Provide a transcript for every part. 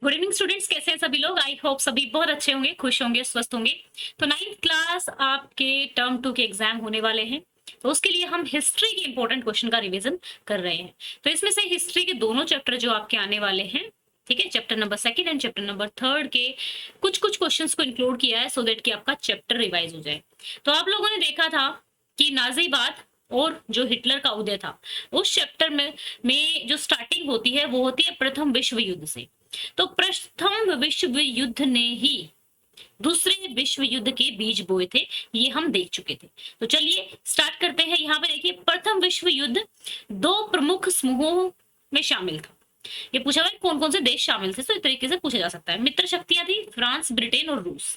Good evening students, कैसे हैं सभी लोग। आई होप सभी बहुत अच्छे होंगे, खुश होंगे, स्वस्थ होंगे। तो 9th क्लास आपके टर्म 2 के एग्जाम होने वाले हैं, तो उसके लिए हम हिस्ट्री के इंपॉर्टेंट क्वेश्चन का रिवीजन कर रहे हैं। तो इसमें से हिस्ट्री के दोनों चैप्टर जो आपके आने वाले हैं, ठीक है, chapter number 2 and chapter number 3 के कुछ कुछ क्वेश्चंस को इंक्लूड किया है, सो दैट कि आपका चैप्टर रिवाइज हो जाए। तो आप लोगों ने देखा था कि नाजीबाद और जो हिटलर का उदय था, उस चैप्टर में जो स्टार्टिंग होती है वो होती है प्रथम विश्व युद्ध से। तो प्रथम विश्व युद्ध ने ही दूसरे विश्व युद्ध के बीज बोए थे, ये हम देख चुके थे। तो चलिए स्टार्ट करते हैं। यहाँ पे देखिए, प्रथम विश्व युद्ध दो प्रमुख समूहों में शामिल था। ये पूछा गया कौन कौन से देश शामिल थे, तो इस तरीके से पूछा जा सकता है। मित्र शक्तियां थी फ्रांस, ब्रिटेन और रूस।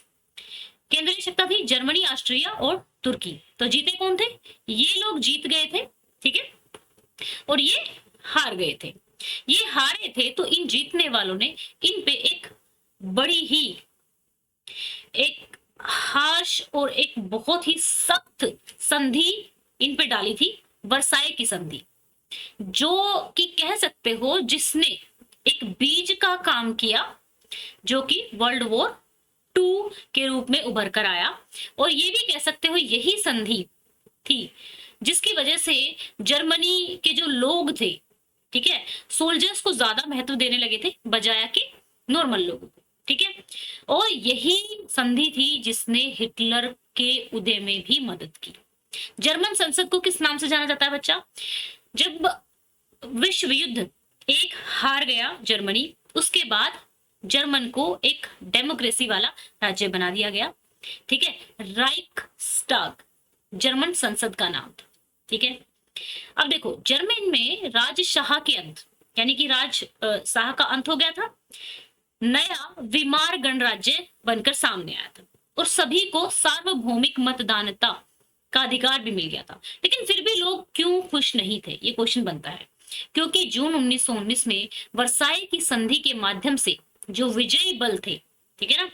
केंद्रीय शक्तियां थी जर्मनी, ऑस्ट्रिया और तुर्की। तो जीते कौन थे? ये लोग जीत गए थे, ठीक है, और ये हार गए थे। ये हारे थे तो इन जीतने वालों ने इन पे एक बड़ी ही एक हार्श और एक बहुत ही सख्त संधि इन पे डाली थी, वर्साई की संधि, जो कि कह सकते हो जिसने एक बीज का काम किया, जो कि वर्ल्ड वॉर 2 के रूप में उभर कर आया। और ये भी कह सकते हो यही संधि थी जिसकी वजह से जर्मनी के जो लोग थे, ठीक है, सोल्जर्स को ज्यादा महत्व देने लगे थे बजाय कि नॉर्मल लोगों को, ठीक है। और यही संधि थी जिसने हिटलर के उदय में भी मदद की। जर्मन संसद को किस नाम से जाना जाता है बच्चा? जब विश्व युद्ध एक हार गया जर्मनी, उसके बाद जर्मन को एक डेमोक्रेसी वाला राज्य बना दिया गया, ठीक है। राइक्सटाग जर्मन संसद का नाम था, ठीक है। अब देखो, जर्मन में राजशाह के अंत, यानी कि राजशाह का अंत हो गया था, नया विमार गणराज्य बनकर सामने आया था और सभी को सार्वभौमिक मतदानता का अधिकार भी मिल गया था। लेकिन फिर भी लोग क्यों खुश नहीं थे, ये क्वेश्चन बनता है। क्योंकि जून 1919 में वर्साई की संधि के माध्यम से जो विजयी बल थे, ठीक है ना,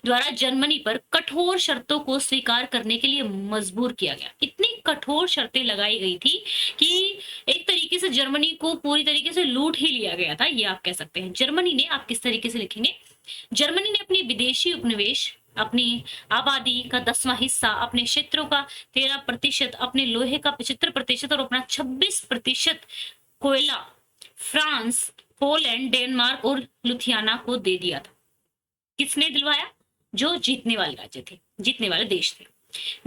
द्वारा जर्मनी पर कठोर शर्तों को स्वीकार करने के लिए मजबूर किया गया। इतनी कठोर शर्तें लगाई गई थी कि एक तरीके से जर्मनी को पूरी तरीके से लूट ही लिया गया था, ये आप कह सकते हैं। जर्मनी ने, आप किस तरीके से लिखेंगे, जर्मनी ने अपनी विदेशी उपनिवेश, अपनी आबादी का 10वां हिस्सा, अपने क्षेत्रों का 13%, अपने लोहे का 75% और अपना 26% कोयला फ्रांस, पोलैंड, डेनमार्क और लुथियाना को दे दिया था। किसने दिलवाया? जो जीतने वाले राज्य थे, जीतने वाले देश थे।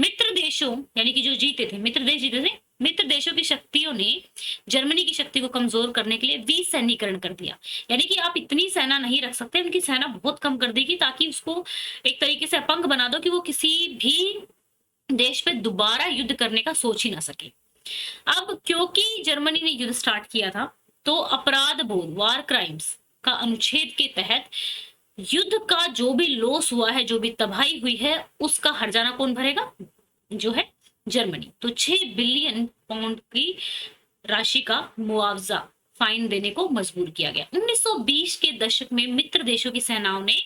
मित्र देशों, यानी कि जो जीते थे, मित्र देश जीते थे, मित्र देशों की शक्तियों ने जर्मनी की शक्ति को कमजोर करने के लिए विसैन्यीकरण कर दिया। यानी कि आप इतनी सेना नहीं रख सकते, उनकी सेना बहुत कम कर देगी ताकि उसको एक तरीके से अपंग बना दो कि वो किसी भी देश पे दोबारा युद्ध करने का सोच ही ना सके। अब क्योंकि जर्मनी ने युद्ध स्टार्ट किया था, तो अपराध बोध, वार क्राइम्स का अनुच्छेद के तहत युद्ध का जो भी लॉस हुआ है, जो भी तबाही हुई है, उसका हर्जाना कौन भरेगा? जो है जर्मनी। तो 6 बिलियन पाउंड की राशि का मुआवजा, फाइन देने को मजबूर किया गया। 1920 के दशक में मित्र देशों की सेनाओं ने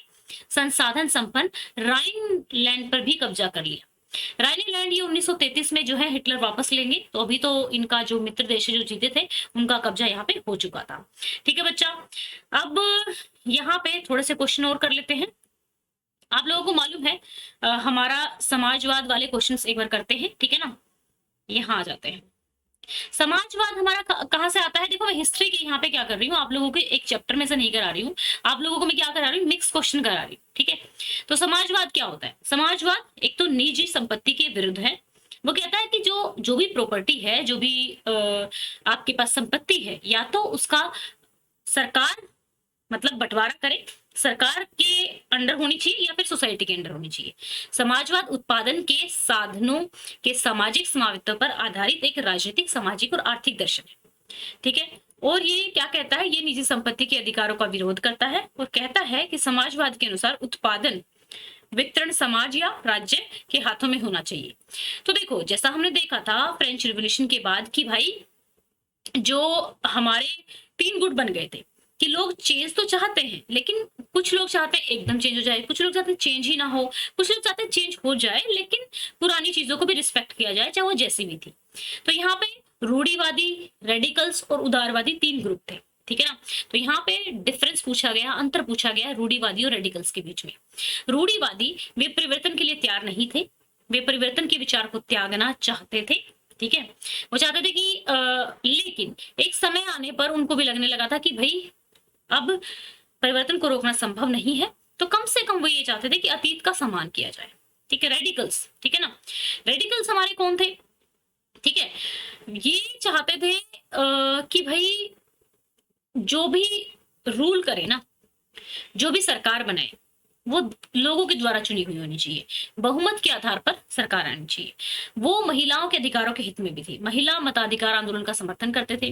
संसाधन संपन्न राइनलैंड पर भी कब्जा कर लिया। राइनलैंड ये 1933 में जो है हिटलर वापस लेंगे, तो अभी तो इनका जो मित्र देश जो जीते थे उनका कब्जा यहाँ पे हो चुका था, ठीक है बच्चा। अब यहाँ पे थोड़े से क्वेश्चन और कर लेते हैं। आप लोगों को मालूम है हमारा समाजवाद वाले क्वेश्चंस एक बार करते हैं, ठीक है ना। यहाँ आ जाते हैं। समाजवाद हमारा कहाँ से आता है? देखो, मैं हिस्ट्री के यहाँ पे क्या कर रही हूँ, आप लोगों के एक चैप्टर में से नहीं करा रही हूँ, आप लोगों को मैं क्या करा रही हूँ, मिक्स क्वेश्चन करा रही हूँ, ठीक है। तो समाजवाद क्या होता है? समाजवाद एक तो निजी संपत्ति के विरुद्ध है। वो कहता है कि जो जो भी प्रॉपर्टी है, जो भी आपके पास संपत्ति है, या तो उसका सरकार मतलब बंटवारा करे, सरकार के अंडर होनी चाहिए या फिर सोसाइटी के अंडर होनी चाहिए। समाजवाद उत्पादन के साधनों के सामाजिक समावित्व पर आधारित एक राजनीतिक, सामाजिक और आर्थिक दर्शन है, ठीक है। और ये क्या कहता है? ये निजी संपत्ति के अधिकारों का विरोध करता है और कहता है कि समाजवाद के अनुसार उत्पादन वितरण समाज या राज्य के हाथों में होना चाहिए। तो देखो, जैसा हमने देखा था फ्रेंच रिवॉल्यूशन के बाद कि भाई जो हमारे 3 गुट बन गए थे कि लोग चेंज तो चाहते हैं, लेकिन कुछ लोग चाहते हैं एकदम चेंज हो जाए, कुछ लोग चाहते हैं चेंज ही ना हो, कुछ लोग चाहते हैं चेंज हो जाए लेकिन पुरानी चीजों को भी रिस्पेक्ट किया जाए, चाहे वो जैसी भी थी। तो यहाँ पे रूढ़िवादी, रेडिकल्स और उदारवादी 3 ग्रुप थे। ठीक है ना। तो यहाँ पे डिफरेंस पूछा गया, अंतर पूछा गया रूढ़िवादी और रेडिकल्स के बीच में। रूढ़िवादी वे परिवर्तन के लिए तैयार नहीं थे, वे परिवर्तन के विचार को त्यागना चाहते थे, ठीक है। वो चाहते थे कि लेकिन एक समय आने पर उनको भी लगने लगा था कि भाई अब परिवर्तन को रोकना संभव नहीं है, तो कम से कम वो ये चाहते थे कि अतीत का सम्मान किया जाए, ठीक है। रेडिकल्स, ठीक है ना। रेडिकल्स हमारे कौन थे, ठीक है। ये चाहते थे कि भाई जो भी रूल करे ना, जो भी सरकार बनाए वो लोगों के द्वारा चुनी हुई होनी चाहिए, बहुमत के आधार पर सरकार आनी चाहिए। वो महिलाओं के अधिकारों के हित में भी थी, महिला मताधिकार आंदोलन का समर्थन करते थे।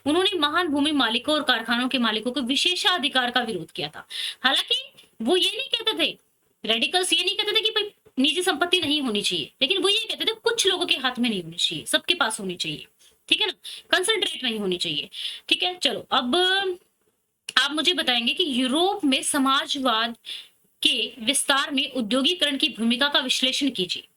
उन्होंने महान भूमि मालिकों और कारखानों के मालिकों को विशेषाधिकार का विरोध किया था। हालांकि वो ये नहीं कहते थे, रेडिकल्स ये नहीं कहते थे कि भाई निजी संपत्ति नहीं होनी चाहिए, लेकिन वो ये कहते थे कुछ लोगों के हाथ में नहीं होनी चाहिए, सबके पास होनी चाहिए, ठीक है ना, कंसंट्रेट नहीं होनी चाहिए, ठीक है। चलो अब आप मुझे बताएंगे कि यूरोप में समाजवाद के विस्तार में औद्योगिकरण की भूमिका का विश्लेषण कीजिए,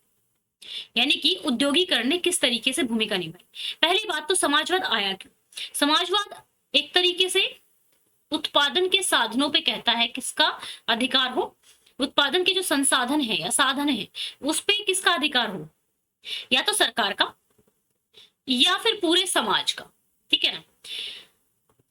यानी कि औद्योगिकरण ने किस तरीके से भूमिका निभाई। पहली बात तो समाजवाद आया क्यों। समाजवाद एक तरीके से उत्पादन के साधनों पे कहता है किसका अधिकार हो, उत्पादन के जो संसाधन है या साधन है उस पे किसका अधिकार हो, या तो सरकार का या फिर पूरे समाज का, ठीक है ना।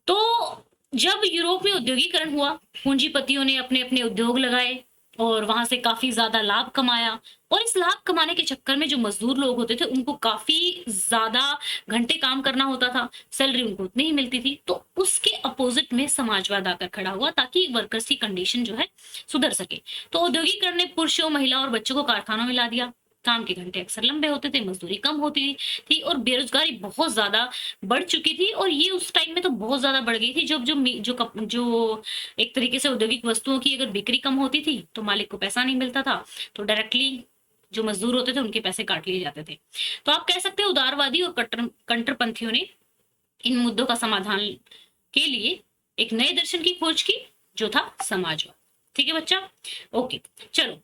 तो जब यूरोप में औद्योगिकरण हुआ, पूंजीपतियों ने अपने अपने उद्योग लगाए और वहां से काफी ज्यादा लाभ कमाया, और इस लाभ कमाने के चक्कर में जो मजदूर लोग होते थे उनको काफी ज्यादा घंटे काम करना होता था, सैलरी उनको उतनी ही मिलती थी। तो उसके अपोजिट में समाजवाद आकर खड़ा हुआ ताकि वर्कर्स की कंडीशन जो है सुधर सके। तो औद्योगिकरण ने पुरुषों, महिला और बच्चों को कारखानों में ला दिया। काम के घंटे अक्सर लंबे होते थे, मजदूरी कम होती थी और बेरोजगारी बहुत ज्यादा बढ़ चुकी थी। और ये उस टाइम में तो बहुत ज्यादा बढ़ गई थी जब जो एक तरीके से औद्योगिक वस्तुओं की अगर बिक्री कम होती थी तो मालिक को पैसा नहीं मिलता था, तो डायरेक्टली जो मजदूर होते थे उनके पैसे काट लिए जाते थे। तो आप कह सकते हैं उदारवादी और कट्टरपंथियों ने इन मुद्दों का समाधान के लिए एक नए दर्शन की खोज की जो था समाजवाद, ठीक है बच्चा। ओके चलो,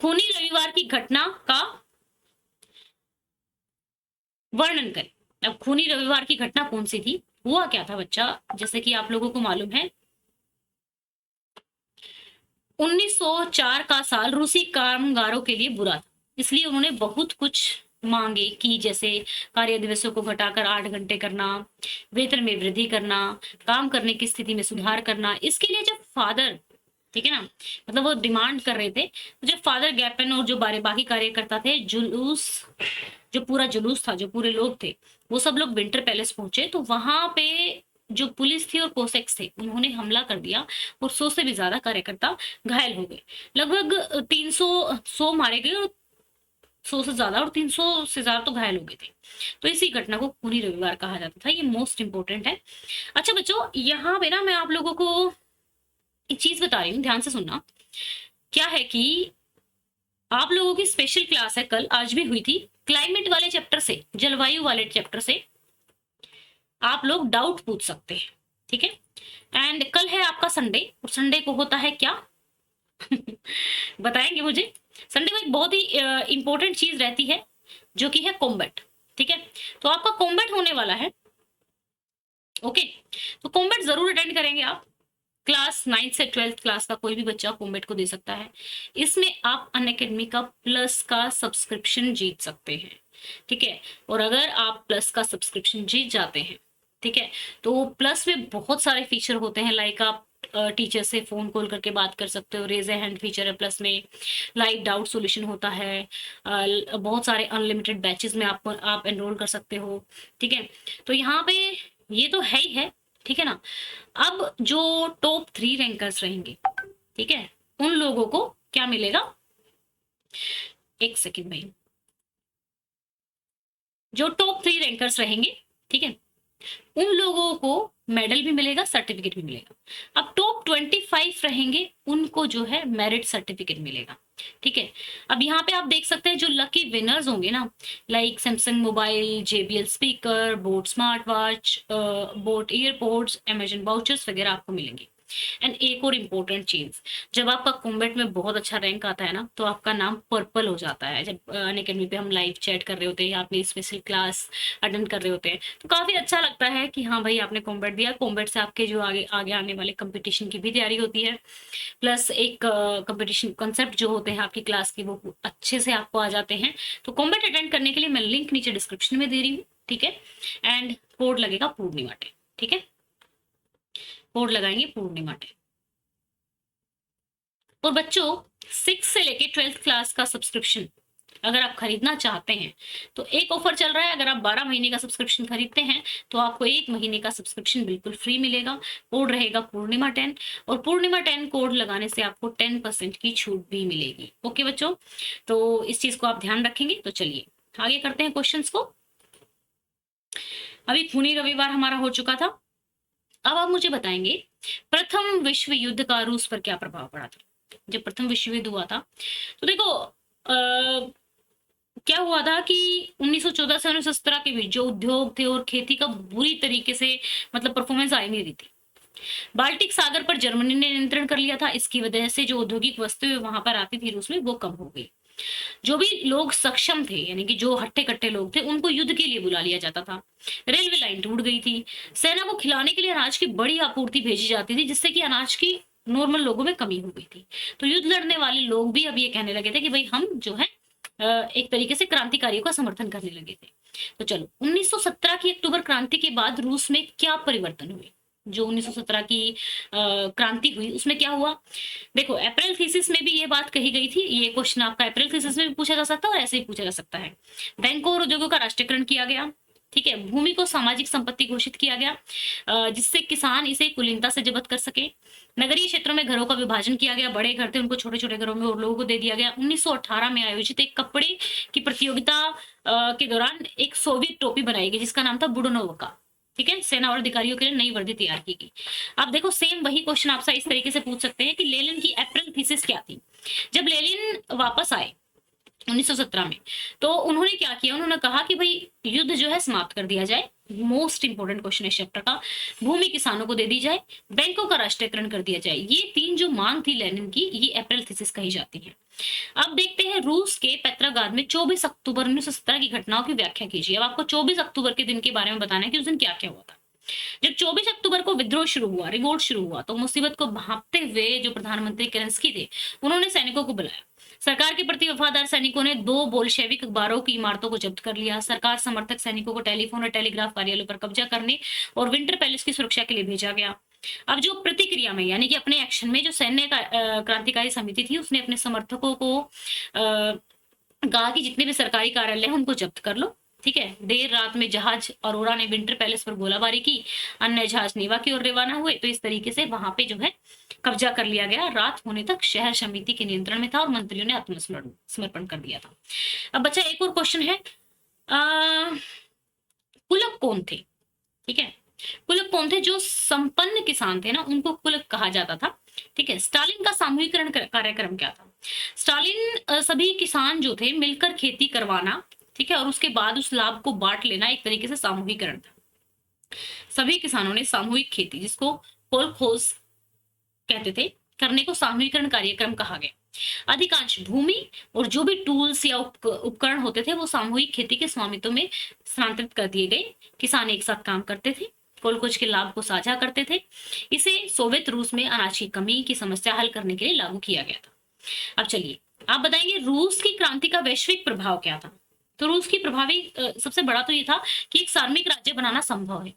खूनी रविवार की घटना का वर्णन करें। अब खूनी रविवार की घटना कौन सी थी, हुआ क्या था बच्चा, जैसे कि आप लोगों को मालूम है 1904 का साल रूसी कामगारों के लिए बुरा था, इसलिए उन्होंने बहुत कुछ मांगे की, जैसे कार्य दिवसों को घटाकर 8 घंटे करना, वेतन में वृद्धि करना, काम करने की स्थिति में सुधार करना। इसके लिए जब फादर, ठीक है ना, मतलब वो डिमांड कर रहे थे, तो जब फादर गैपन और जो बाकी कार्यकर्ता थे, जुलूस, जो पूरा जुलूस था, जो पूरे लोग थे, वो सब लोग विंटर पैलेस पहुंचे, तो वहां पे जो पुलिस थी और कोसेक्स थे उन्होंने हमला कर दिया और 100 से भी ज्यादा कार्यकर्ता घायल हो गए। लगभग 300 मारे गए और 100 से ज्यादा, और 300 से ज्यादा तो घायल हो गए थे। तो इसी घटना को खूनी रविवार कहा जाता था, ये मोस्ट इंपोर्टेंट है। अच्छा बच्चों, यहाँ पे ना मैं आप लोगों को एक चीज बता रही हूँ, ध्यान से सुनना। क्या है कि आप लोगों की स्पेशल क्लास है कल, आज भी हुई थी, क्लाइमेट वाले चैप्टर से, जलवायु वाले चैप्टर से आप लोग डाउट पूछ सकते हैं, ठीक है। एंड कल है आपका संडे, और संडे को होता है क्या बताएंगे मुझे। संडे को एक बहुत ही इंपॉर्टेंट चीज रहती है जो कि है कॉम्बैट, ठीक है। तो आपका कॉम्बैट होने वाला है, ओके। तो कॉम्बैट जरूर अटेंड करेंगे आप। क्लास 9th से 12th क्लास का कोई भी बच्चा कॉम्बैट को दे सकता है। इसमें आप अनअकैडमी का प्लस का सब्सक्रिप्शन जीत सकते हैं, ठीक है। और अगर आप प्लस का सब्सक्रिप्शन जीत जाते हैं, ठीक है, तो प्लस में बहुत सारे फीचर होते हैं, लाइक आप टीचर से फोन कॉल करके बात कर सकते हो, रेज ए हैंड फीचर है प्लस में, लाइव डाउट सॉल्यूशन होता है, बहुत सारे अनलिमिटेड बैचेस में आप एनरोल कर सकते हो, ठीक है। तो यहाँ पे ये तो है ही है, ठीक है ना। अब जो टॉप 3 रैंकर्स रहेंगे, ठीक है, उन लोगों को क्या मिलेगा, एक सेकेंड भाई, जो टॉप 3 रैंकर्स रहेंगे, ठीक है, उन लोगों को मेडल भी मिलेगा, सर्टिफिकेट भी मिलेगा। अब टॉप 25 रहेंगे, उनको जो है मेरिट सर्टिफिकेट मिलेगा, ठीक है। अब यहाँ पे आप देख सकते हैं जो लकी विनर्स होंगे ना, like Samsung mobile, JBL speaker, boat smart watch, boat ईयरपोड्स, Amazon vouchers वगैरह आपको मिलेंगे, एंड एक और इम्पोर्टेंट चीज, जब आपका कॉम्बैट में बहुत अच्छा रैंक आता है ना, तो आपका नाम पर्पल हो जाता है। जब अनअकैडमी पे हम लाइव चैट कर रहे होते हैं या अपनी स्पेशल क्लास अटेंड कर रहे होते हैं, तो काफी अच्छा लगता है कि हाँ भाई आपने कॉम्बैट दिया। कॉम्बैट से आपके जो आगे आगे आने वाले कंपटीशन की भी तैयारी होती है, प्लस एक कंपटीशन कॉन्सेप्ट जो होते हैं आपकी क्लास के वो अच्छे से आपको आ जाते हैं। तो कॉम्बैट अटेंड करने के लिए मैं लिंक नीचे डिस्क्रिप्शन में दे रही हूँ, ठीक है। एंड कोड लगेगा पूर्णिमा 10, ठीक है, कोड लगाएंगे पूर्णिमा 10। और बच्चों 6 से लेके 12th क्लास का सब्सक्रिप्शन अगर आप खरीदना चाहते हैं तो एक ऑफर चल रहा है। अगर आप 12 महीने का सब्सक्रिप्शन खरीदते हैं तो आपको 1 महीने का सब्सक्रिप्शन बिल्कुल फ्री मिलेगा। कोड रहेगा पूर्णिमा 10, और पूर्णिमा 10 कोड लगाने से आपको 10% की छूट भी मिलेगी। ओके बच्चों, तो इस चीज को आप ध्यान रखेंगे। तो चलिए आगे करते हैं क्वेश्चंस को। अभी खूनी रविवार हमारा हो चुका था। अब आप मुझे बताएंगे प्रथम विश्व युद्ध का रूस पर क्या प्रभाव पड़ा था। जब प्रथम विश्व युद्ध हुआ था तो देखो क्या हुआ था कि 1914 से 1917 के बीच जो उद्योग थे और खेती का बुरी तरीके से मतलब परफॉर्मेंस आई नहीं रही थी। बाल्टिक सागर पर जर्मनी ने नियंत्रण कर लिया था। इसकी वजह से जो औद्योगिक वस्तुएं वहां पर आती थी रूस में वो कम हो गई। जो भी लोग सक्षम थे यानी कि जो हट्टे कट्टे लोग थे उनको युद्ध के लिए बुला लिया जाता था। रेलवे लाइन टूट गई थी। सेना को खिलाने के लिए अनाज की बड़ी आपूर्ति भेजी जाती थी, जिससे कि अनाज की नॉर्मल लोगों में कमी हो गई थी। तो युद्ध लड़ने वाले लोग भी अब ये कहने लगे थे कि भाई हम जो है एक तरीके से क्रांतिकारियों का समर्थन करने लगे थे। तो चलो 1917 की अक्टूबर क्रांति के बाद रूस में क्या परिवर्तन हुए। जो 1917 की क्रांति हुई उसमें क्या हुआ। देखो अप्रैल थीसिस में भी ये बात कही गई थी। ये क्वेश्चन आपका अप्रैल थीसिस में भी पूछा जा सकता है और ऐसे ही पूछा जा सकता है। बैंकों और उद्योगों का राष्ट्रीयकरण किया गया, ठीक है। भूमि को सामाजिक संपत्ति घोषित किया गया, जिससे किसान इसे कुलीनता से जब्त कर सके। नगरीय क्षेत्रों में घरों का विभाजन किया गया, बड़े घर थे उनको छोटे छोटे घरों में और लोगों को दे दिया गया। 1918 में आयोजित एक कपड़े की प्रतियोगिता के दौरान एक सोवियत टोपी बनाई गई जिसका नाम था बुडनोवका, ठीक है। सेना और अधिकारियों के लिए नई वर्दी तैयार की गई। आप देखो सेम वही क्वेश्चन आपसे इस तरीके से पूछ सकते हैं कि लेनिन की अप्रैल थीसिस क्या थी। जब लेनिन वापस आए 1917 में तो उन्होंने क्या किया, उन्होंने कहा कि भाई युद्ध जो है समाप्त कर दिया जाए। मोस्ट इंपोर्टेंट क्वेश्चन है चैप्टर का। भूमि किसानों को दे दी जाए, बैंकों का राष्ट्रीयकरण कर दिया जाए। ये 3 जो मांग थी लेनिन की, ये अप्रैल थीसिस कही जाती है। अब देखते हैं रूस के पेट्राग्राद में 24 अक्टूबर 1917 की घटनाओं की व्याख्या कीजिए। अब आपको 24 अक्टूबर के दिन के बारे में बताना है कि उस दिन क्या क्या हुआ था। जब 24 अक्टूबर को विद्रोह शुरू हुआ, रिवोल्ट शुरू हुआ, तो मुसीबत को भांपते हुए जो प्रधानमंत्री केरेंस्की थे उन्होंने सैनिकों को बुलाया। सरकार के प्रति वफादार सैनिकों ने 2 बोल्शेविक अखबारों की इमारतों को जब्त कर लिया। सरकार समर्थक सैनिकों को टेलीफोन और टेलीग्राफ कार्यालयों पर कब्जा करने और विंटर पैलेस की सुरक्षा के लिए भेजा गया। अब जो प्रतिक्रिया में यानी कि अपने एक्शन में जो सैन्य क्रांतिकारी समिति थी उसने अपने समर्थकों को कहा कि जितने भी सरकारी कार्यालय हैं उनको जब्त कर लो, ठीक है। देर रात में जहाज अरोरा ने विंटर पैलेस पर गोलाबारी की, अन्य जहाज नेवा की ओर रवाना हुए। तो इस तरीके से वहां पे जो है कब्जा कर लिया गया। रात होने तक शहर समिति के नियंत्रण में था और मंत्रियों ने आत्मसमर्पण कर दिया था। अब बच्चा एक और क्वेश्चन है, कुलक कौन थे, ठीक है। कुलक कौन थे। जो संपन्न किसान थे ना उनको कुलक कहा जाता था, ठीक है। स्टालिन का सामूहिकरण कार्यक्रम क्या था। स्टालिन सभी किसान जो थे मिलकर खेती करवाना, ठीक है, और उसके बाद उस लाभ को बांट लेना एक तरीके से सामूहिकरण था। सभी किसानों ने सामूहिक खेती जिसको कोलखोज कहते थे करने को सामूहिकरण कार्यक्रम कहा गया। अधिकांश भूमि और जो भी टूल्स या उपकरण होते थे वो सामूहिक खेती के स्वामित्व में स्थानांतरित कर दिए गए। किसान एक साथ काम करते थे, कोलखोज के लाभ को साझा करते थे। इसे सोवियत रूस में अनाज की कमी की समस्या हल करने के लिए लागू किया गया था। अब चलिए आप बताएंगे रूस की क्रांति का वैश्विक प्रभाव क्या था। तो रूस की प्रभावी सबसे बड़ा तो ये था कि एक सार्वभौमिक राज्य बनाना संभव है।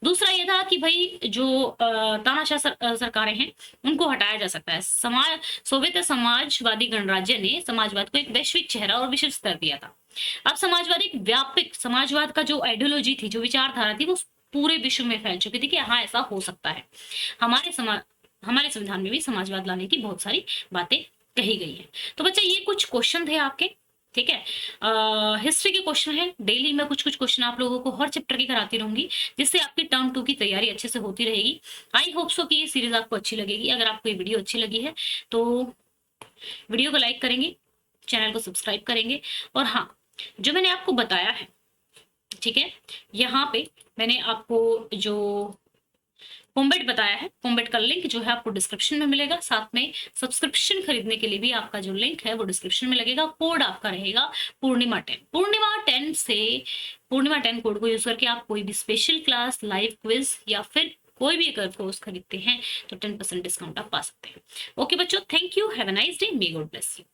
दूसरा ये था कि भाई जो तानाशाह सरकारें हैं उनको हटाया जा सकता है। सोवियत समाजवादी गणराज्य ने समाजवाद को एक वैश्विक चेहरा और विश्व स्तर दिया था। अब समाजवाद एक व्यापक समाजवाद का जो आइडियोलॉजी थी, जो विचारधारा थी, वो पूरे विश्व में फैल चुकी थी कि हाँ ऐसा हो सकता है। हमारे संविधान में भी समाजवाद लाने की बहुत सारी बातें कही गई है। तो बच्चा ये कुछ क्वेश्चन थे आपके, ठीक है। हिस्ट्री के क्वेश्चन है। डेली मैं कुछ कुछ क्वेश्चन आप लोगों को हर चैप्टर की कराती रहूंगी जिससे आपकी टर्म 2 की तैयारी अच्छे से होती रहेगी। आई होप सो कि ये सीरीज आपको अच्छी लगेगी। अगर आपको ये वीडियो अच्छी लगी है तो वीडियो को लाइक करेंगे, चैनल को सब्सक्राइब करेंगे, और हाँ जो मैंने आपको बताया है, ठीक है, यहाँ पे मैंने आपको जो होमबेट बताया है। होमबेट का लिंक जो है आपको डिस्क्रिप्शन में मिलेगा, साथ में सब्सक्रिप्शन खरीदने के लिए भी आपका जो लिंक है वो डिस्क्रिप्शन में लगेगा। कोड आपका रहेगा पूर्णिमा 10। पूर्णिमा 10 कोड को यूज करके आप कोई भी स्पेशल क्लास, लाइव क्विज या फिर कोई भी अगर कोर्स खरीदते हैं तो 10% डिस्काउंट आप पा सकते हैं। ओके बच्चों, thank you, have a nice day, may God bless you.